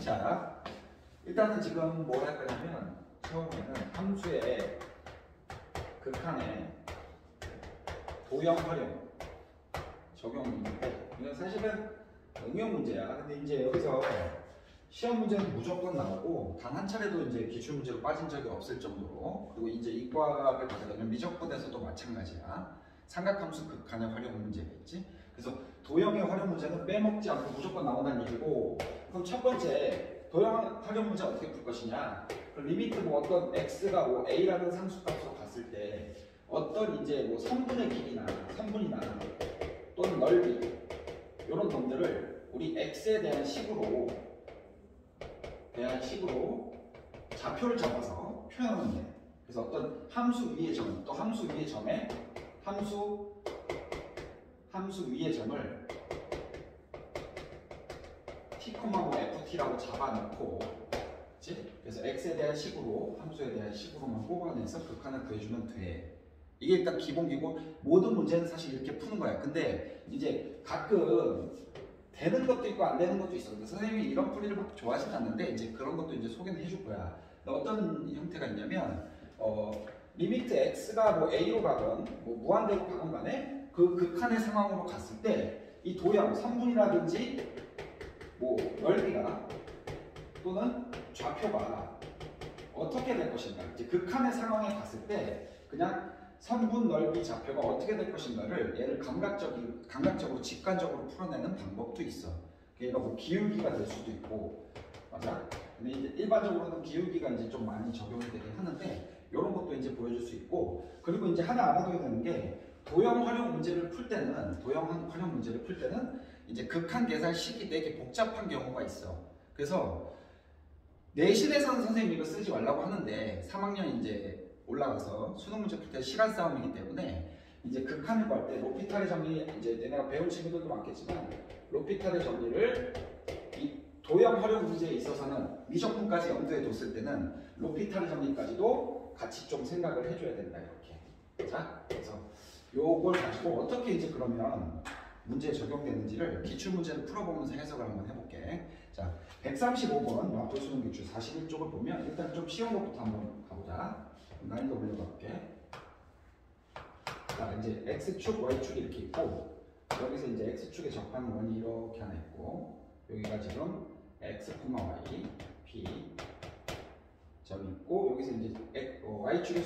자, 일단은 지금 뭘 할 거냐면 처음에는 함수의 극한의 도형 활용 적용인데, 이건 사실은 응용 문제야. 근데 이제 여기서 시험 문제는 무조건 나오고 단 한 차례도 이제 기출 문제로 빠진 적이 없을 정도로, 그리고 이제 이과를 가져가면 미적분에서도 마찬가지야. 삼각함수 극한의 활용 문제가 있지. 그래서 도형의 활용 문제는 빼먹지 않고 무조건 나온다는 얘기고, 그럼 첫 번째 도형 활용 문제 어떻게 풀 것이냐? 리미트 뭐 어떤 x가 뭐 a라는 상수값으로 갔을 때 어떤 이제 뭐 선분의 길이나 선분이나 또는 넓이 이런 놈들을 우리 x에 대한 식으로 좌표를 잡아서 표현하면 돼. 그래서 어떤 함수 위의 점, 또 함수 위의 점에 함수 위의 점을 t, 뭐 ft라고 잡아놓고, 그치? 그래서 x에 대한 식으로, 함수에 대한 식으로만 뽑아내서 극한을 구해주면 돼. 이게 일단 기본기고, 모든 문제는 사실 이렇게 푸는 거야. 근데 이제 가끔 되는 것도 있고 안 되는 것도 있어. 근데 선생님이 이런 풀이를 막 좋아하진 않는데 이제 그런 것도 이제 소개는 해줄 거야. 어떤 형태가 있냐면 리미트 x가 뭐 a로 가건 뭐 무한대로 가건 간에 그 극한의 상황으로 갔을 때 이 도형, 선분이라든지 뭐 넓이가 또는 좌표가 어떻게 될 것인가, 이제 극한의 상황에 갔을 때 그냥 선분, 넓이, 좌표가 어떻게 될 것인가를 얘를 감각적으로 직관적으로 풀어내는 방법도 있어. 얘가 뭐 기울기가 될 수도 있고, 맞아? 근데 이제 일반적으로는 기울기가 이제 좀 많이 적용이 되긴 하는데 이런 것도 이제 보여줄 수 있고, 그리고 이제 하나 알아둬야 되는 게 도형 활용 문제를 풀 때는 이제 극한 계산식이 되게 복잡한 경우가 있어. 그래서 내신에서는 선생님이 이거 쓰지 말라고 하는데 3학년 이제 올라가서 수능 문제 풀 때 시간 싸움이기 때문에 이제 극한을 구할 때 로피탈의 정리, 이제 내가 배울 친구들도 많겠지만 로피탈의 정리를 이 도형 활용 문제에 있어서는 미적분까지 염두에 뒀을 때는 로피탈의 정리까지도 같이 좀 생각을 해줘야 된다, 이렇게. 자, 그래서 요걸 가지고 어떻게 이제 그러면 문제에 적용되는지를 기출문제를 풀어보면서 해석을 한번 해볼게. 자, 135번 마포수능 기출 41쪽을 보면 일단 좀 쉬운 것부터 한번 가보자. 난이도 올려볼게. 자, 이제 x축, y축이 이렇게 있고, 여기서 이제 x축에 접하는 원이 이렇게 하나 있고, 여기가 지금 x, y, p 점이 있고, 여기서 이제 y축에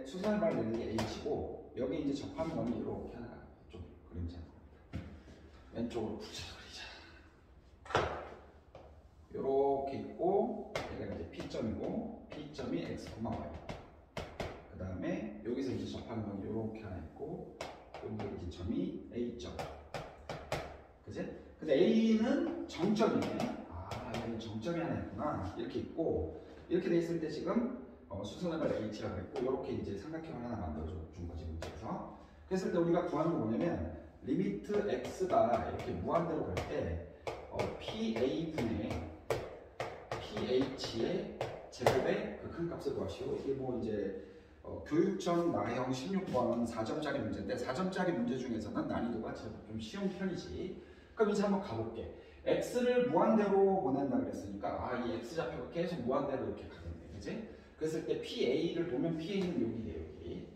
수선발을 내는 게 h고, 여기 이제 접하는 원이 이렇게 하나, 좀 그림자 왼쪽으로 붙여버리자. 이렇게 있고, 얘가 이제 p점이고, p점이 x, y. 그 다음에 여기서 이제 접하는 건 이렇게 하나 있고, 여기 이제 점이 A점. 그지? 근데 A는 정점이네. 아, 여기는 정점이 하나 있구나. 이렇게 있고, 이렇게 돼 있을 때 지금 수선해발 H라고 했고, 이렇게 이제 삼각형을 하나 만들어준 거지, 문제에서. 그랬을 때 우리가 구하는 건 뭐냐면, 리미트 X가 이렇게 무한대로 갈 때, PA분의 PH의 제곱의 극한 값을 구하시오. 이게 뭐 이제 교육청 나형 16번 4점짜리 문제인데 4점짜리 문제 중에서는 난이도가 좀 쉬운 편이지. 그럼 이제 한번 가볼게. x를 무한대로 보낸다 그랬으니까 이 x좌표가 계속 무한대로 이렇게 가겠네, 그지? 그랬을 때 PA를 보면 PA는 여기에요, 여기.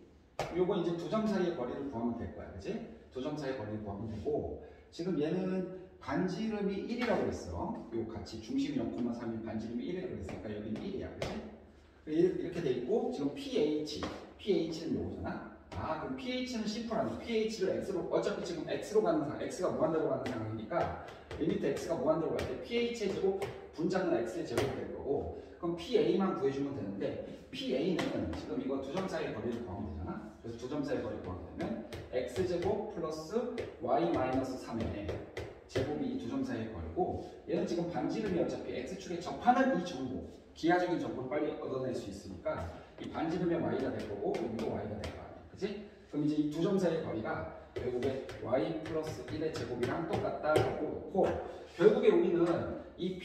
요거 이제 두 점 사이의 거리를 구하면 될 거야, 그지? 두 점 사이의 거리를 구하면 되고, 지금 얘는 반지름이 1이라고 했어. 요 같이 중심이 0,3인 반지름이 1이라고 했으니까 여기는 1이야, 그지? 이렇게 돼 있고, 지금 PH는 요거잖아. 그럼 PH는 심플하네. PH를 X로, 어차피 지금 X로 가는 상황, X가 무한대로 가는 상황이니까, 리미트 X가 무한대로 갈 때 PH의 제곱, 분자는 X의 제곱이 될 거고, 그럼 PA만 구해주면 되는데, PA는 지금 이거 두 점 사이의 거리를 구하면 되잖아. 그래서 두 점 사이의 거리를 구하면 되면, X제곱 플러스 Y-3의 제곱이 이 두 점 사이의 거리고, 얘는 지금 반지름이 어차피 X축에 접하는 이 정보, 기하적인 정보를 빨리 얻어낼 수 있으니까 이 반지름의 y가 될 거고 여기도 y가 될 거 아니야, 그치? 그럼 이제 이 두 점 사이의 거리가 결국에 y 플러스 1의 제곱이랑 똑같다 하고 놓고, 결국에 우리는 이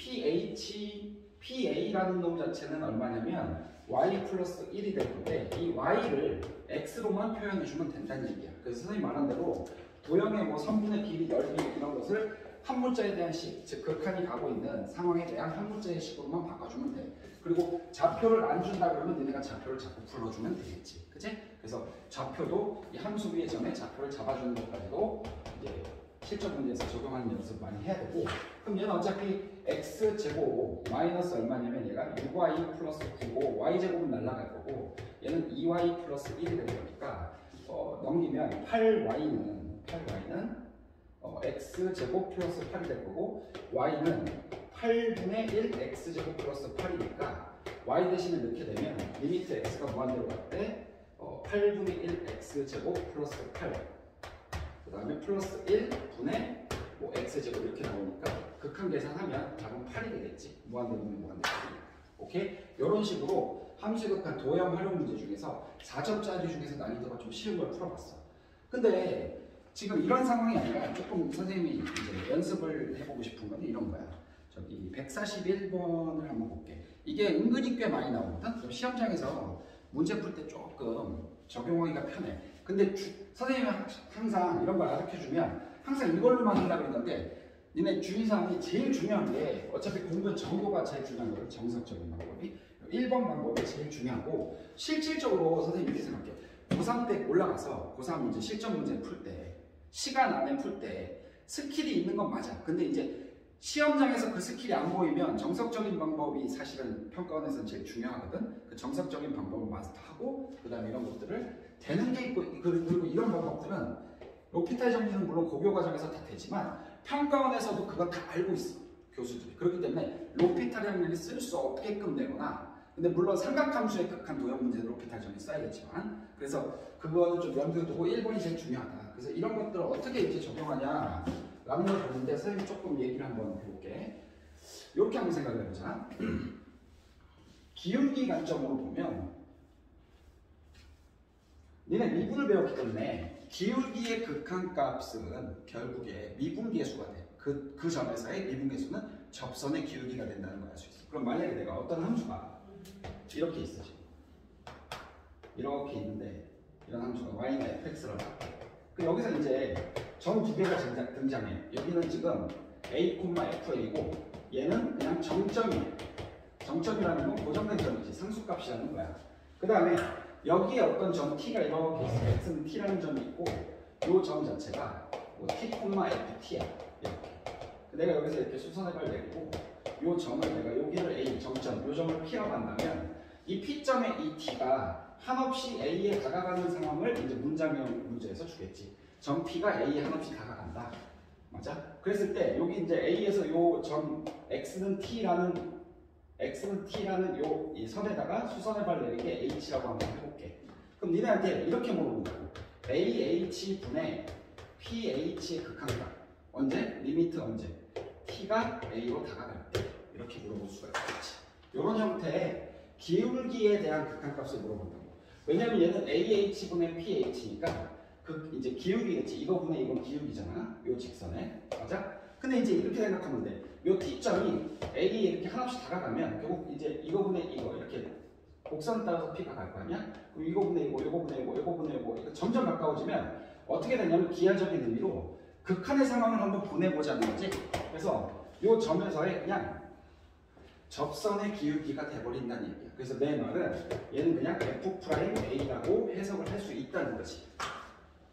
PA라는 놈 자체는 얼마냐면 y 플러스 1이 될 건데, 이 y를 x로만 표현해 주면 된다는 얘기야. 그래서 선생님 말한 대로 도형의 뭐 선분의 길이, 넓이 이런 것을 한 문자에 대한 식, 즉 극한이 가고 있는 상황에 대한 한 문자의 식으로만 바꿔주면 돼. 그리고 좌표를 안 준다 그러면 너네가 좌표를 자꾸 불러주면 되겠지. 그치? 그래서 좌표도 이 함수 위의 점에 좌표를 잡아주는 것까지도 이제 실전 문제에서 적용하는 연습 많이 해야 되고, 그럼 얘는 어차피 x제곱 마이너스 얼마냐면 얘가 6y 플러스 9고 y제곱은 날라갈 거고 얘는 2y 플러스 1이 되는 거니까 넘기면 8y는 x제곱 플러스 8이 될 거고 y는 8분의 1 x제곱 플러스 8이니까 y 대신에 넣게 되면 리미트 x가 무한대로 갈 때 8분의 1 x제곱 플러스 8 그 다음에 플러스 1분의 뭐 x제곱 이렇게 나오니까 극한 계산하면 답은 8이 되겠지. 무한대분의 무한대분. 오케이? 이런 식으로 함수 극한 도형 활용 문제 중에서 4점짜리 중에서 난이도가 좀 쉬운 걸 풀어봤어. 근데 지금 이런 상황이 아니라 조금 선생님이 이제 연습을 해보고 싶은 건 이런 거야. 저기 141번을 한번 볼게. 이게 은근히 꽤 많이 나오거든? 그럼 시험장에서 문제 풀 때 조금 적용하기가 편해. 근데 선생님이 항상 이런 걸 가르쳐주면 항상 이걸로만 한다고 했는데 니네 주의사항이 제일 중요한 게 어차피 공부의 정보가 제일 중요한 거예요. 정석적인 방법이 1번 방법이 제일 중요하고 실질적으로 선생님이 이렇게 생각해. 고3 때 올라가서 고3 이제 실전 문제 풀 때 시간 안에 풀 때 스킬이 있는 건 맞아. 근데 이제 시험장에서 그 스킬이 안 보이면 정석적인 방법이 사실은 평가원에서는 제일 중요하거든. 그 정석적인 방법을 마스터하고 그 다음에 이런 것들을 되는 게 있고 그리고 이런 방법들은 로피탈 정리는 물론 고교 과정에서 다 되지만 평가원에서도 그거 다 알고 있어. 교수들이. 그렇기 때문에 로피탈 정리를 쓸 수 없게끔 되거나 근데 물론 삼각함수의 극한 도형 문제는 로피탈 정리 써야겠지만 그래서 그거는 좀 염두에 두고 1번이 제일 중요하다. 그래서 이런 것들을 어떻게 이제 적용하냐 라는 걸 보는데 선생님이 조금 얘기를 한번 해볼게. 이렇게 한번 생각을 해보자. 기울기 관점으로 보면 니네 미분을 배웠기 때문에 기울기의 극한값은 결국에 미분계수가 돼. 그 점에서의 미분계수는 접선의 기울기가 된다는 걸 알 수 있어. 그럼 만약에 내가 어떤 함수가 이렇게 있어 지금. 이렇게 있는데 이런 함수가 y나 fx라고 그 여기서 이제 점 두 개가 등장해. 여기는 지금 a, fa고 얘는 그냥 정점이에요. 정점이라는 건 고정된 점이지. 상수값이라는 거야. 그 다음에 여기에 어떤 점 t가 이렇게 있어. x는 t라는 점이 있고 이 점 자체가 뭐 t, ft야. 이렇게. 내가 여기서 이렇게 수선해발 내리고 이 점을 내가 여기를 a, 정점, 이 점을 p라고 한다면 이 p점의 이 t가 한없이 a에 다가가는 상황을 이제 문장형 문제에서 주겠지. 점 p가 a에 한없이 다가간다. 맞아? 그랬을 때 여기 이제 a에서 요 점 x는 t라는 요 이 선에다가 수선해발 내리게 h라고 한번 해볼게. 그럼 니네한테 이렇게 물어본다고. AH 분의 PH의 극한값 언제? 리미트 언제? T가 A로 다가갈 때 이렇게 물어볼 수가 있겠지. 이런 형태의 기울기에 대한 극한값을 물어본다고. 왜냐면 얘는 AH 분의 PH니까 이제 기울기겠지. 이거 분의 이건 기울기잖아. 요 직선에. 맞아? 근데 이제 이렇게 생각하면 돼. 요 T점이 A에 이렇게 하나씩 다가가면 결국 이제 이거 분의 이거 이렇게 곡선 따라서 P가 갈 거 아니야? 그럼 이거 분의 이거, 이거 분의 이거, 이거 분의 이거, 이거 점점 가까워지면 어떻게 되냐면 기하적인 의미로 극한의 상황을 한번 보내보자는 거지. 그래서 이 점에서의 그냥 접선의 기울기가 돼버린다는 얘기야. 그래서 내 말은 얘는 그냥 F'A라고 해석을 할 수 있다는 거지.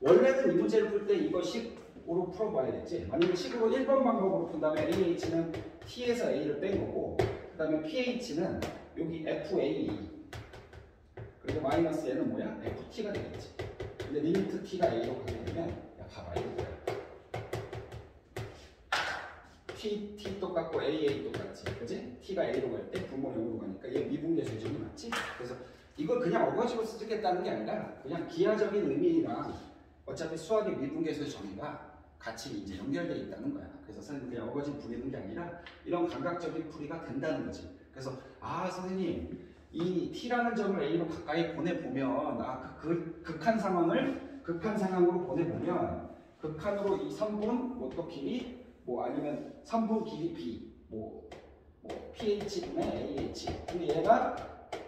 원래는 이 문제를 풀 때 이거 식으로 풀어봐야겠지. 만약에 식으로 1번 방법으로 푼다면 AH는 T에서 A를 뺀 거고 그 다음에 PH는 여기 FA 그리고 마이너스 얘는 뭐야? FT가 되겠지. 근데 리미트 T가 A로 가게 되면 야 봐봐 이거 뭐야? T 똑같고 A 똑같지. 그지? T가 A로 갈 때 분모 0으로 가니까 얘 미분계 수준이 맞지? 그래서 이걸 그냥 어거지로 쓰겠다는 게 아니라 그냥 기하적인 의미랑 어차피 수학의 미분계수의 정의가 같이 이제 연결되어 있다는 거야. 그래서 선생님 그냥 어거지 부리는 게 아니라 이런 감각적인 풀이가 된다는 거지. 그래서 아 선생님 이 T라는 점을 A로 가까이 보내보면 그 극한 상황으로 보내보면 극한으로 이 선분 또 길이 뭐 아니면 선분 길이 B 뭐 PH분의 AH 근데 얘가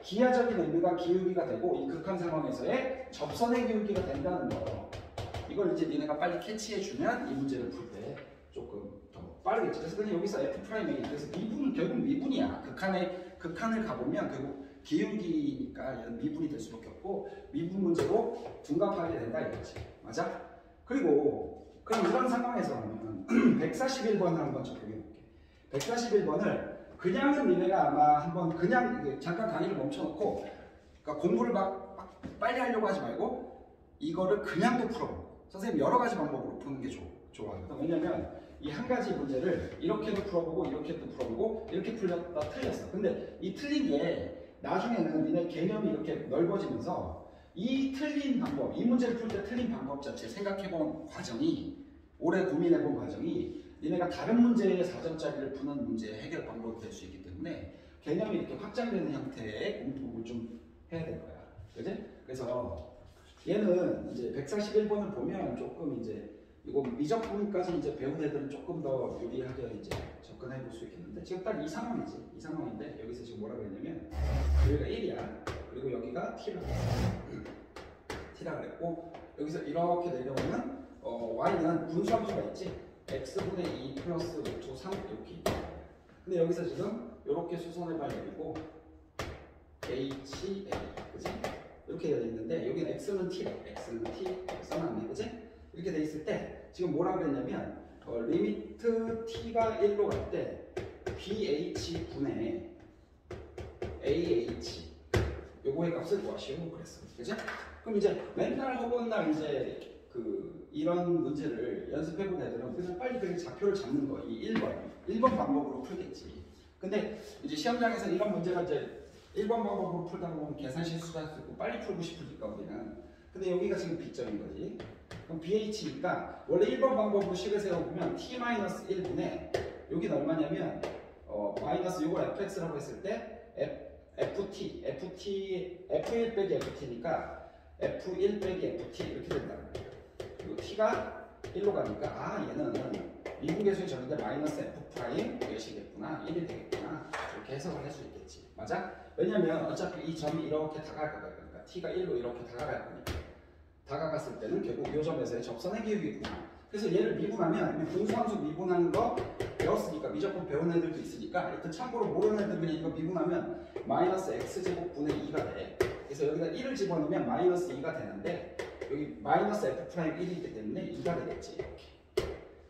기하적인 의미가 기울기가 되고 이 극한 상황에서의 접선의 기울기가 된다는 거 이걸 이제 니네가 빨리 캐치해주면 이 문제를 풀 때 조금 더 빠르겠죠. 그래서 그냥 여기서 f 프라임이 그래서 미분은 결국 미분이야. 극한을 가보면 결국 기울기니까 얘는 미분이 될 수밖에 없고 미분 문제로 둔갑하게 된다 이거지. 맞아? 그리고 그럼 이런 상황에서는 141번을 한번 적용해 볼게. 141번을 그냥은 니네가 아마 한번 그냥 잠깐 강의를 멈춰놓고 그러니까 공부를 막 빨리 하려고 하지 말고 이거를 그냥도 풀어보고 선생님 여러 가지 방법으로 푸는 게 좋아요. 왜냐면 이 한 가지 문제를 이렇게도 풀어보고 이렇게도 풀어보고 이렇게 풀렸다 틀렸어. 근데 이 틀린 게 나중에는 니네 개념이 이렇게 넓어지면서 이 틀린 방법, 이 문제를 풀 때 틀린 방법 자체 생각해본 과정이 오래 고민해본 과정이 니네가 다른 문제의 4점짜리를 푸는 문제의 해결 방법이 될 수 있기 때문에 개념이 이렇게 확장되는 형태의 공부를 좀 해야 될 거야. 그지? 그래서 얘는 이제 141번을 보면 조금 이제 이거 미적 부분까지 이제 배운 애들은 조금 더 유리하게 이제 접근해 볼 수 있겠는데 지금 딱 이 상황이지. 이 상황인데 여기서 지금 뭐라고 했냐면 여기가 1이야. 그리고 여기가 T라고 했어. T라고 그랬고 여기서 이렇게 내려오면 Y는 분수함수가 있지. X분의 2 플러스 5, 3 이렇게 있다. 근데 여기서 지금 이렇게 수선해봐 내리고 H, A 그지? 이렇게 되어 있는데 여기는 X는 T래. X는 T 써놨네. 그지? 이렇게 돼 있을 때 지금 뭐라고 그랬냐면 리미트 T가 1로 갈 때 BH 분의 AH 요거의 값을 구하시오 그랬어. 그죠? 그럼 이제 맨날 허구한 날 이제 이런 문제를 연습해본 애들은 그냥 빨리 그 좌표를 잡는 거, 이 1번 방법으로 풀겠지. 근데 이제 시험장에서 이런 문제가 이제 1번 방법으로 풀다 보면 계산 실수도 할 수 있고 빨리 풀고 싶으니까 우리는. 근데 여기가 지금 B점인 거지. 그럼 BH니까 원래 1번 방법으로 식을 세워보면 T-1분의 여기는 얼마냐면 마이너스 요걸 fx라고 했을 때 ft, f1 빼기 ft니까 f1 빼기 ft 이렇게 된다는 거예요. 그리고 t가 1로 가니까 얘는 미분계수의 적인데 마이너스 f 프라임 몇이겠구나 1이 되겠구나 이렇게 해석을 할 수 있겠지. 맞아? 왜냐면 어차피 이 점이 이렇게 다가갈 거니까 그러니까 t가 1로 이렇게 다가갈 거니까 다가갔을 때는 결국 이 점에서의 접선의 기울기구나. 그래서 얘를 미분하면 분수함수 미분하는 거 배웠으니까 미적분 배운 애들도 있으니까 일단 참고로 모르는 애들 그냥 이거 미분하면 마이너스 x제곱 분의 2가 돼. 그래서 여기다 1을 집어넣으면 마이너스 2가 되는데 여기 마이너스 f 프라임 1이기 때문에 2가 되겠지. 이렇게.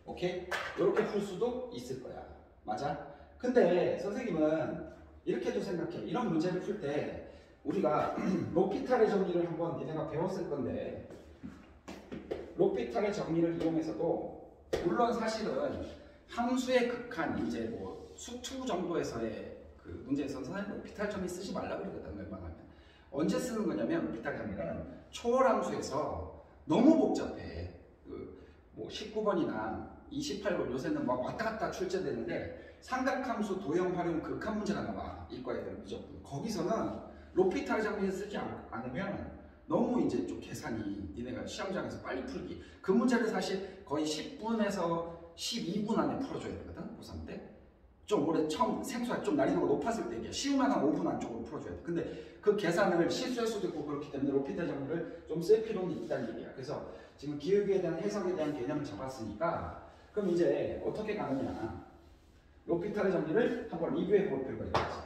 오케이? 이렇게 풀 수도 있을 거야. 맞아? 근데 선생님은 이렇게도 생각해. 이런 문제를 풀 때 우리가 로피탈의 정리를 한번 니네가 배웠을 건데 로피탈의 정리를 이용해서도 물론 사실은 함수의 극한 이제 뭐 수투 정도에서의 그 문제에서는 선생님 로피탈 정리 쓰지 말라 그러거든. 웬만하면 언제 쓰는 거냐면 로피탈 정리는 초월함수에서 너무 복잡해. 뭐 19번이나 28번 요새는 막 왔다 갔다 출제되는데 삼각함수 도형 활용 극한 문제가 나와 이과애들 무조건. 거기서는 로피탈 정리를 쓰지 않으면 너무 이제 좀 계산이 니네가 시험장에서 빨리 풀기 그 문제를 사실 거의 10분에서 12분 안에 풀어줘야 되거든. 고3 때 좀 오래 처음 생소할 좀 난이도가 높았을 때 쉬우면 한 5분 안쪽으로 풀어줘야 돼. 근데 그 계산을 실수할 수도 있고 그렇기 때문에 로피탈 정리를 좀 쓸 필요는 있다는 얘기야. 그래서 지금 기울기에 대한 해석에 대한 개념을 잡았으니까 그럼 이제 어떻게 가느냐 로피탈의 정리를 한번 리뷰해 볼 필요가 있겠지.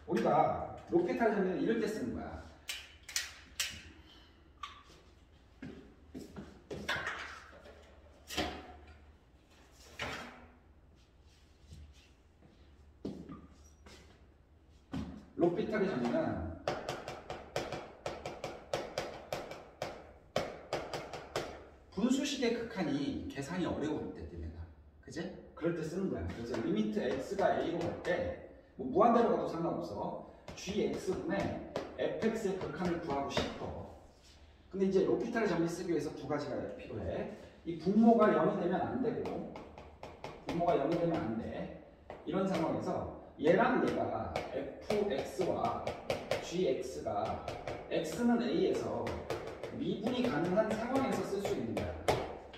우리가 로피탈 정리는 이럴 때 쓰는 거야. 로피탈의 정리는 분수식의 극한이 계산이 어려울 때 때문에 그지? 그럴 때 쓰는 거야. 그래서 리미트 x가 a로 갈 때 뭐 무한대로 가도 상관없어. gx분의 fx의 극한을 구하고 싶어. 근데 이제 로피탈의 정리 쓰기 위해서 두 가지가 필요해. 이 분모가 0이 되면 안 되고 분모가 0이 되면 안 돼. 이런 상황에서 얘랑 얘가 fx와 gx가 x는 a에서 미분이 가능한 상황에서 쓸 수 있는 거야.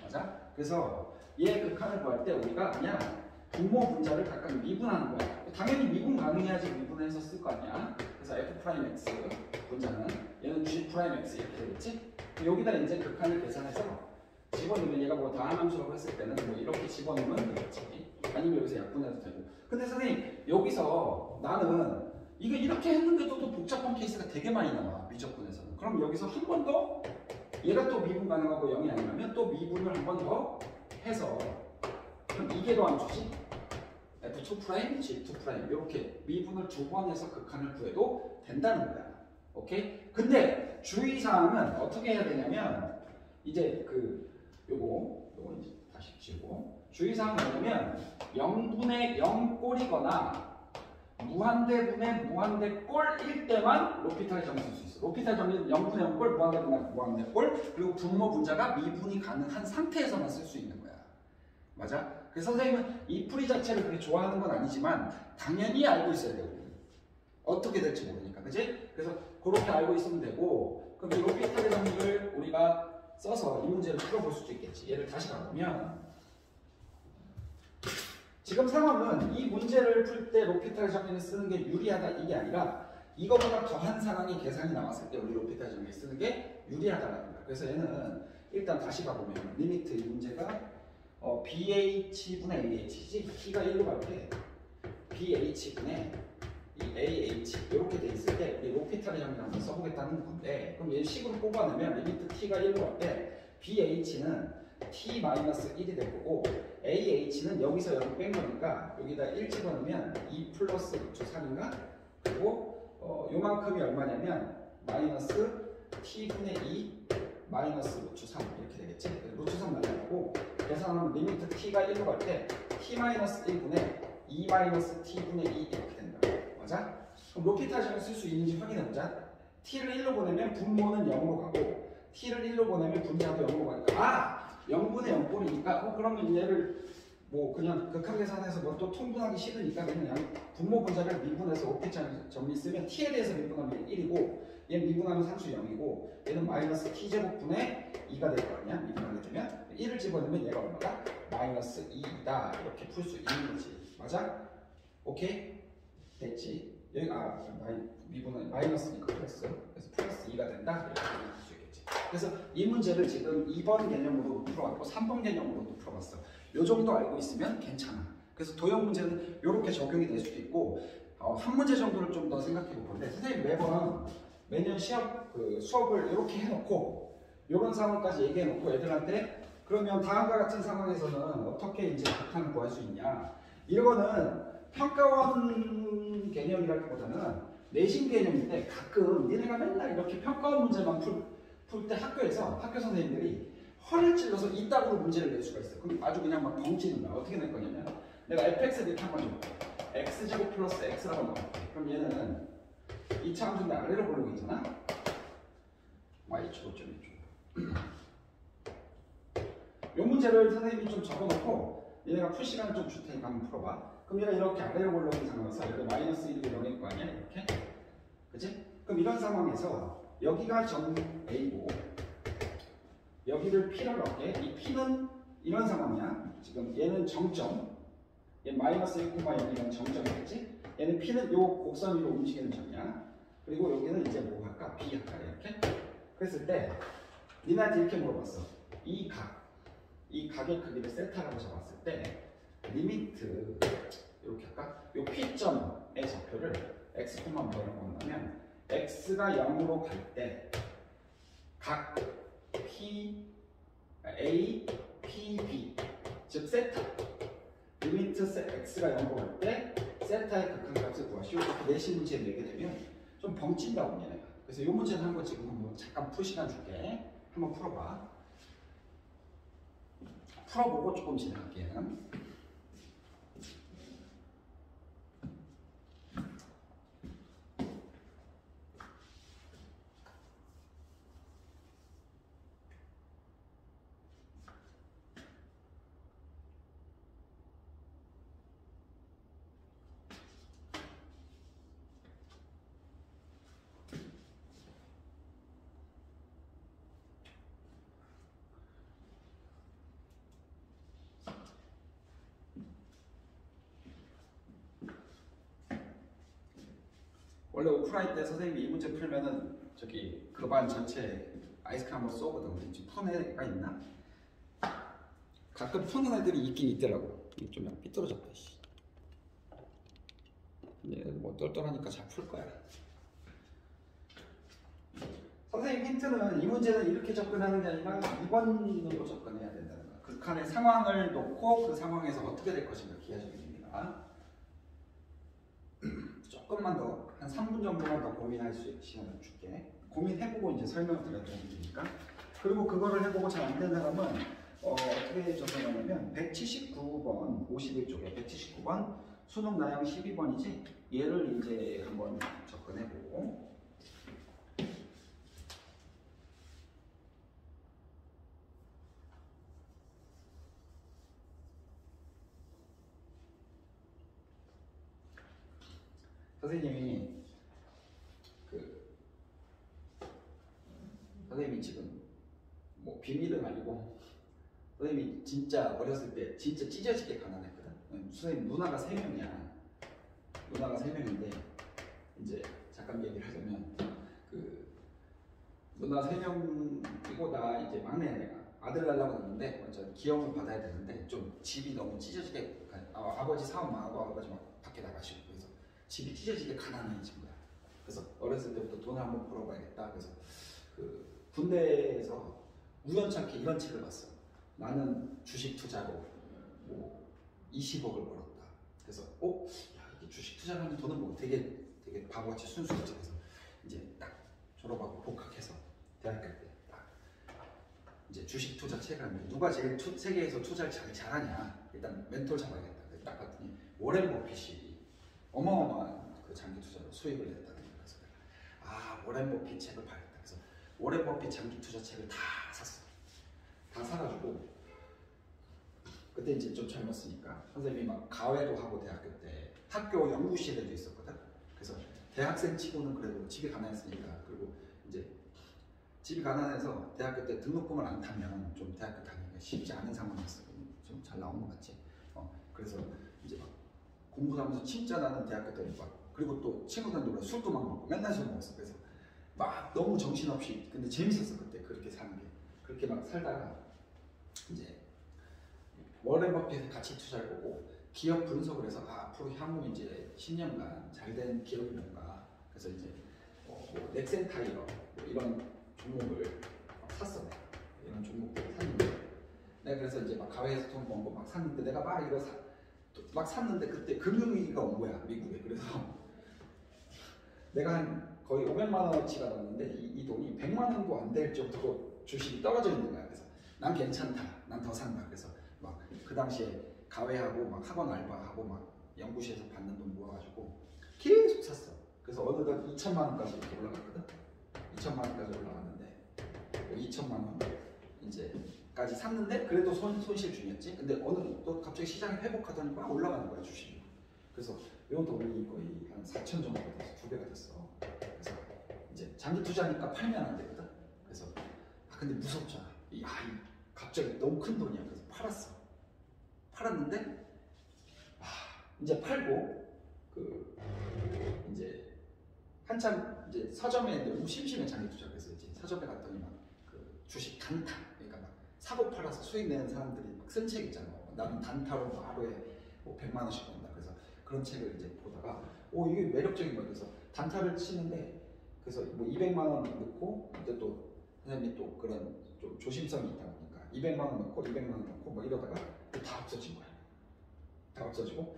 맞아? 그래서 얘 극한을 구할 때 우리가 그냥 분모 분자를 각각 미분하는 거야. 당연히 미분 가능해야지 미분해서 쓸 거 아니야. 그래서 f'x 분자는 얘는 g'x 이렇게 되겠지? 여기다 이제 극한을 계산해서 집어넣으면 얘가 뭐 다함함수라고 했을 때는 뭐 이렇게 집어넣으면 되겠지. 아니면 여기서 약분해도 되고. 근데 선생님 여기서 나는 이거 이렇게 했는데도 또 복잡한 케이스가 되게 많이 나와 미적분에서는. 그럼 여기서 한 번 더 얘가 또 미분 가능하고 0이 아니라면 또 미분을 한 번 더 해서 그럼 이게 더 안 주지? F2', G2' 이렇게 미분을 두 번 해서 극한을 구해도 된다는 거야. 오케이? 근데 주의사항은 어떻게 해야 되냐면 이제 요거 이제 다시 지우고 주의사항은 뭐냐면 0분의 0꼴이거나 무한대분의 무한대꼴일 때만 로피탈 정리 쓸 수 있어. 로피탈 정리는 0분의 0꼴, 무한대분의 무한대꼴, 그리고 분모 분자가 미분이 가능한 상태에서만 쓸 수 있는 거야. 맞아? 그래서 선생님은 이 풀이 자체를 그렇게 좋아하는 건 아니지만 당연히 알고 있어야 되고 어떻게 될지 모르니까, 그치? 그래서 그렇게 알고 있으면 되고, 그럼 이 로피탈의 정리를 우리가 써서 이 문제를 풀어볼 수도 있겠지. 얘를 다시 가보면 지금 상황은 이 문제를 풀 때 로피탈 정리를 쓰는 게 유리하다 이게 아니라 이거보다 더한 상황이 계산이 나왔을 때 우리 로피탈 정리 쓰는 게 유리하다라는 거야. 그래서 얘는 일단 다시 가보면 리미트 이 문제가 BH분의 AH지 T가 1로 갈 때 BH분의 이 AH 이렇게 돼 있을 때 우리 로피탈의 정리를 한번 써보겠다는 건데, 그럼 얘 식으로 뽑아내면 리미트 T가 1로 갈 때 BH는 T-1이 될 거고 AH는 여기서 0 뺀 거니까 여기다 1 집어넣으면 2 플러스 루트 3인가? 그리고 요만큼이 얼마냐면 마이너스 T분의 2 마이너스 루트 3 이렇게 되겠지? 루트 3 날라가고 계산하면 리미트 T가 1로 갈 때 T 마이너스 1분의 2 마이너스 T분의 2 이렇게 된다. 맞아? 그럼 로피탈 정리 쓸 수 있는지 확인해보자. T를 1로 보내면 분모는 0으로 가고 T를 1로 보내면 분자도 0으로 가니까 0분의 0꼴이니까 그러면 얘를 뭐 그냥 극한 계산해서 뭐 또 통분하기 싫으니까 그냥 분모 분자를 미분해서 로피탈 정리 쓰면 T에 대해서 미분하면 1이고 얘 미분하면 상수 0이고 얘는 마이너스 T제곱분의 2가 될 거 아니야? 미분하게 되면 1을 집어넣으면 얘가 얼마다? 마이너스 2다 이렇게 풀 수 있는 거지. 맞아? 오케이? 됐지? 여기가 미분은 마이너스니까 플러스, 그래서 플러스 2가 된다 이렇게 풀 수 있겠지. 그래서 이 문제를 지금 2번 개념으로도 풀어봤고 3번 개념으로도 풀어봤어. 요 정도 알고 있으면 괜찮아. 그래서 도형 문제는 이렇게 적용이 될 수도 있고 한 문제 정도를 좀 더 생각해 볼 건데, 선생님 매년 수업을 이렇게 해놓고 이런 상황까지 얘기해놓고 애들한테 그러면 다음과 같은 상황에서는 어떻게 이제 극한을 구할 수 있냐, 이거는 평가원 개념이라기보다는 내신 개념인데 가끔 니네가 맨날 이렇게 평가원 문제만 풀 때 학교 선생님들이 허를 찔러서 이따구로 문제를 낼 수가 있어. 그럼 아주 그냥 막 벙찌는 거야. 어떻게 낼 거냐면 내가 fx 이렇게 한번 줄게. x제곱 플러스 x라고 넣을게. 그럼 얘는 2차 함수인데 아래로 보려고 있잖아. y축 5.1조. 이 문제를 선생님이 좀 적어놓고 얘네가 풀 시간을 좀 줄 테니까 한번 풀어봐. 그럼 얘가 이렇게 아래로 보려는 상황에서 여기 마이너스 1이 0일 거 아니야? 이렇게. 그치? 그럼 이런 상황에서 여기가 점 A고 여기를 P라고 할게. 이 P는 이런 상황이야. 지금 얘는 정점, 얘 마이너스 1,0이면 정점이겠지? 얘는 P는 요 곡선 위로 움직이는 점이야. 그리고 여기는 이제 뭐 할까? B 할까? 이렇게. 그랬을 때 니네한테 이렇게 물어봤어. 이 각의 크기를 세타라고 잡았을 때 리미트 이렇게 할까? 요 P점의 좌표를 x, 뭐라고 한다면 x가 0으로 갈 때 각 A, P, B 즉 세타 리미트 x가 0으로 갈 때 세타의 극한값을 구하시오. 이렇게 내신 문제 내게 되면 좀 벙찐다고 얘네가. 그래서 이 문제는 한번 지금 한번 잠깐 풀 시간 줄게. 한번 풀어봐. 풀어보고 조금 진행할게요. 원래 오프라인 때 선생님이 이 문제 풀면은 저기 그 반 전체 아이스크림 한번 쏘거든. 지금 푸는 애가 있나? 가끔 푸는 애들이 있긴 있더라고. 이게 좀 약간 삐뚤어졌다. 씨. 근데 뭐 똘똘하니까 잘 풀 거야. 선생님 힌트는 이 문제는 이렇게 접근하는 게 아니라 2번으로 접근해야 된다는 거야. 극한의 상황을 놓고 그 상황에서 어떻게 될 것인가 기하적입니다. 조금만 더, 한 3분 정도만 더 고민할 수 있는 시간을 줄게. 고민해보고 이제 설명을 드려야 되니까. 그리고 그거를 해보고 잘 안 되는 사람은 어떻게 접근하냐면 179번, 51쪽에 179번 수능 나형 12번이지 얘를 이제 한번 접근해보고 선생님이 지금 뭐 비밀은 아니고 선생님이 진짜 어렸을 때 진짜 찢어지게 가난했거든. 선생님 누나가 3명이야. 누나가 3명인데 이제 잠깐 얘기를 하자면 그 누나 3명이고 나 이제 막내야 내가. 아들 낳으려고 했는데 먼저 기형을 받아야 되는데 좀 집이 너무 찢어지게 아버지 사업 망하고 아버지 막 밖에 나가시고 그래서 집이 찢어지게 가난해진 거야. 그래서 어렸을 때부터 돈을 한번 벌어봐야겠다. 그래서 그 군대에서 우연찮게 이런 책을 봤어. 나는 주식 투자로 뭐 20억을 벌었다. 그래서 야 이게 주식 투자라는 돈은 뭐 되게 바보같이 순수했지. 그래서 이제 딱 졸업하고 복학해서 대학교 때 딱 이제 주식 투자 책을 하는데 누가 제일 세계에서 투자를 잘하냐 일단 멘토를 잡아야겠다. 그래서 딱 봤더니 워렌 버핏이 어마어마한 그 장기 투자로 수익을 냈다는 거예요. 그래서 워렌 버핏 책을 봐야겠다. 그래서 워렌 버핏 장기 투자 책을 다 샀어. 다 사가지고 그때 이제 좀 젊었으니까 선생님이 막 가외도 하고 대학교 때 학교 연구실에도 있었거든. 그래서 대학생 치고는 그래도 집이 가난했으니까 그리고 이제 집이 가난해서 대학교 때 등록금을 안 타면 좀 대학교 다니기가 쉽지 않은 상황이었어. 좀 잘 나온 것 같지. 그래서 이제 막 공부를 하면서 진짜 나는 대학교 때 막 그리고 또 친구들한테 술도 막 먹고 맨날 술 먹었어. 그래서 막 너무 정신없이 근데 재밌었어 그때 그렇게 사는 게. 그렇게 막 살다가 이제 워렌 버핏 가치 투자를 보고 기업 분석을 해서 앞으로 향후 이제 10년간 잘된 기업이 뭔가 그래서 이제 뭐 넥센 타이어 뭐 이런 종목을 샀어. 이런 종목들을 샀는데 내가 그래서 이제 막 가외에서 돈 번 거 막 샀는데 내가 막 이거 막 샀는데 그때 금융위기가 온 거야 미국에. 그래서 내가 한 거의 500만 원어치가 났는데 이 돈이 100만 원도 안 될 정도로 주식이 떨어져 있는 거야. 그래서 난 괜찮다, 난 더 산다. 그래서 막 그 당시에 가외하고 막 학원 알바하고 막 연구실에서 받는 돈 모아가지고 계속 샀어. 그래서 어느덧 2천만 원까지 이렇게 올라갔거든. 2천만 원까지 올라갔는데 2천만 원 이제까지 샀는데 그래도 손실 중이었지. 근데 어느 또 갑자기 시장이 회복하더니 막 올라가는 거야 주식이. 그래서 요 돈이 거의 한 4천 정도가 돼서 2배가 됐어. 그래서 이제 장기 투자니까 팔면 안 되거든. 그래서 근데 무섭잖아. 갑자기 너무 큰 돈이야. 그래서 팔았는데 이제 팔고 이제 한참 이제 서점에 너무 심심해 장기 투자. 그래서 이제 서점에 갔더니 막 그 주식 단타 그러니까 막 사고 팔아서 수익 내는 사람들이 막 쓴 책 있잖아. 나는 단타로 뭐 하루에 뭐 100만 원씩 번다. 그래서 그런 책을 이제 보다가 이게 매력적인 거야. 그래서 단타를 치는데 그래서 뭐 200만 원 넣고 이제 또 선생님이 또 그런 좀 조심성이 있다 보니까 200만 원 넣고 200만 원 넣고 뭐 이러다가 다 없어진 거야. 다 없어지고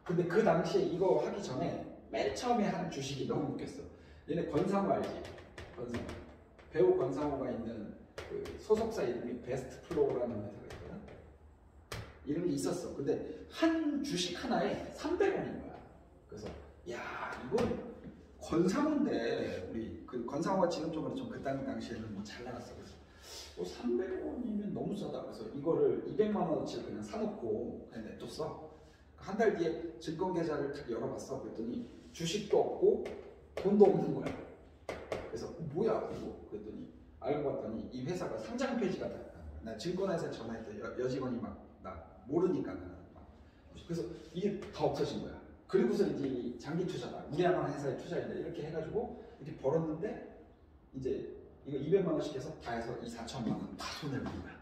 근데 그 당시에 이거 하기 전에 맨 처음에 한 주식이 너무 웃겼어. 얘네 권상우 알지? 권상우 배우 권상우가 있는 그 소속사 이름이 베스트 플로우라는 회사가 있거든. 이름이 있었어. 근데 한 주식 하나에 300원인 거야. 그래서 야 이건 권상우인데 우리 그 권상우가 지금적으로 좀 그 당시에는 뭐 잘 나갔어. 그래서 300원이면 너무 싸다. 그래서 이거를 200만 원어치를 그냥 사놓고 그냥 냅뒀어. 한 달 뒤에 증권 계좌를 딱 열어봤어. 그랬더니 주식도 없고 돈도 없는 거야. 그래서 뭐야 이거 그랬더니 알고 봤더니 이 회사가 상장 폐지가 됐다는 거야. 나 증권회사에 전화했더니 여직원이 막 나 모르니까 막 그래서 이게 다 없어진 거야. 그리고서 이제 장기 투자다. 우량한 회사에 투자했다. 이렇게 해가지고 이렇게 벌었는데 이제 이거 200만 원씩 해서 다 해서 이 4천만 원 다 손해를 본 거야.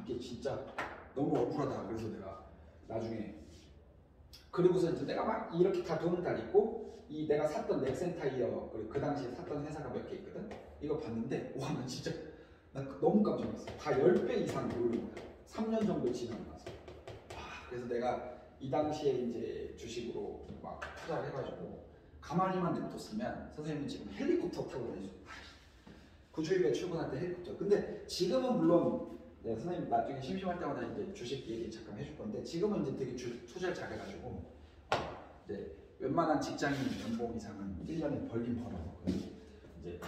이게 진짜 너무 억울하다. 그래서 내가 나중에 그리고서 이제 내가 막 이렇게 다 돈을 다 있고 이 내가 샀던 넥센타이어 그리고 그 당시에 샀던 회사가 몇 개 있거든. 이거 봤는데 와 나 진짜 나 너무 깜짝 놀랐어. 다 10배 이상 오른 거야. 3년 정도 지나고 나서. 와 그래서 내가 이 당시에 이제 주식으로 막 투자를 해가지고 가만히만 냅뒀으면 선생님은 지금 헬리콥터 타고 다니죠. 구주일에 출근할 때 헬리콥터. 근데 지금은 물론 네, 선생님 나중에 심심할 때마다 이제 주식 얘기 잠깐 해줄 건데 지금은 이제 되게 투자를 잘해가지고 이제 웬만한 직장인 연봉 이상은 1년에 벌긴 벌어. 이제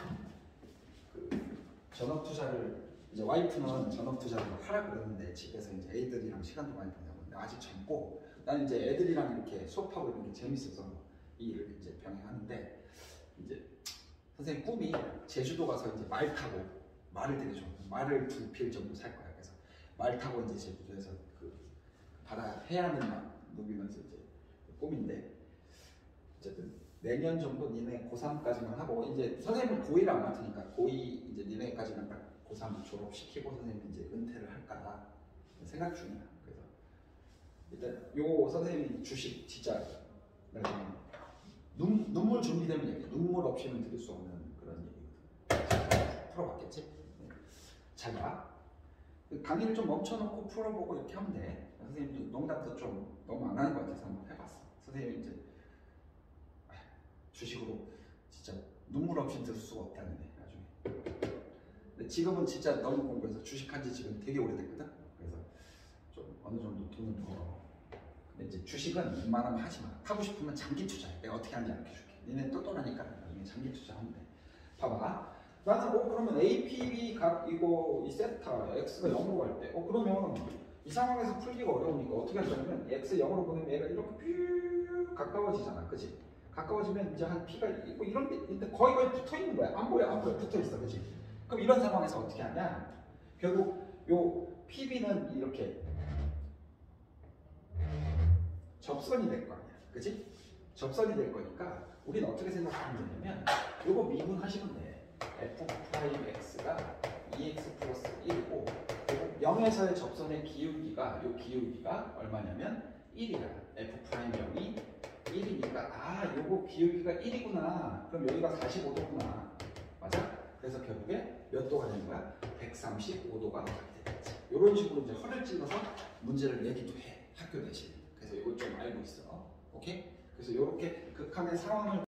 그 전업 투자를 이제 와이프는 전업 투자를 하라 그러는데 집에서 이제 애들이랑 시간도 많이 보내고 근데 아직 젊고 나는 이제 애들이랑 이렇게 수업하고 이런 게 재밌어서 이 일을 이제 병행하는데 이제 선생님 꿈이 제주도 가서 이제 말 타고 말을 되게 좋아해요. 말을 2필 정도 살 거야. 그래서 말 타고 이제 제주도에서 그 바다 해안을 막 누비면서 이제 꿈인데 어쨌든 내년 정도 니네 고3까지만 하고 이제 선생님은 고1을 안 맡으니까 고2 이제 니네까지는 딱 고3 졸업시키고 선생님 이제 은퇴를 할까 생각 중이야. 그래서 일단 요 선생님이 주식 진짜 나중에 눈물 준비되면 얘기해. 눈물 없이는 들을 수 없는 그런 얘기거든. 풀어봤겠지? 잘 봐. 강의를 좀 멈춰놓고 풀어보고 이렇게 하면 돼. 선생님도 농담도 좀 너무 안 하는 것 같아서 한번 해봤어. 선생님이 이제 주식으로 진짜 눈물 없이 들을 수가 없다는 애 나중에. 근데 지금은 진짜 너무 공부해서 주식한 지 지금 되게 오래됐거든. 그래서 좀 어느 정도 돈을 벌어. 근데 이제 주식은 웬만하면 하지 마. 하고 싶으면 장기 투자해. 내가 어떻게 하는지 알려줄게. 니네 똘똘하니까 나중에 장기 투자하면 돼. 봐봐. 나는 그러면 APB 값 이거 이 세타 X가 0으로 갈 때 그러면 이 상황에서 풀기가 어려우니까 어떻게 하냐면 X 0으로 보내면 얘가 이렇게 뾰 가까워지잖아. 그치? 가까워지면 이제 한 P가 있고 이런 데 거의 붙어 있는 거야. 안 보여 붙어 있어. 그치? 그럼 이런 상황에서 어떻게 하냐? 결국 요 PB는 이렇게 접선이 될 거 아니야. 그치? 접선이 될 거니까 우리는 어떻게 생각하면 되냐면 요거 미분하시면 돼. F'X가 2X 플러스 1이고 0에서의 접선의 기울기가 요 기울기가 얼마냐면 1이야. F'X이 1이니까 요거 기울기가 1이구나. 그럼 여기가 45도구나. 맞아? 그래서 결국에 몇 도가 되는 거야? 135도가 되겠지. 이런 식으로 이제 허를 찔러서 문제를 내기도 해. 학교 대신. 그래서 이거 좀 알고 있어. 오케이? 그래서 이렇게 극한의 상황을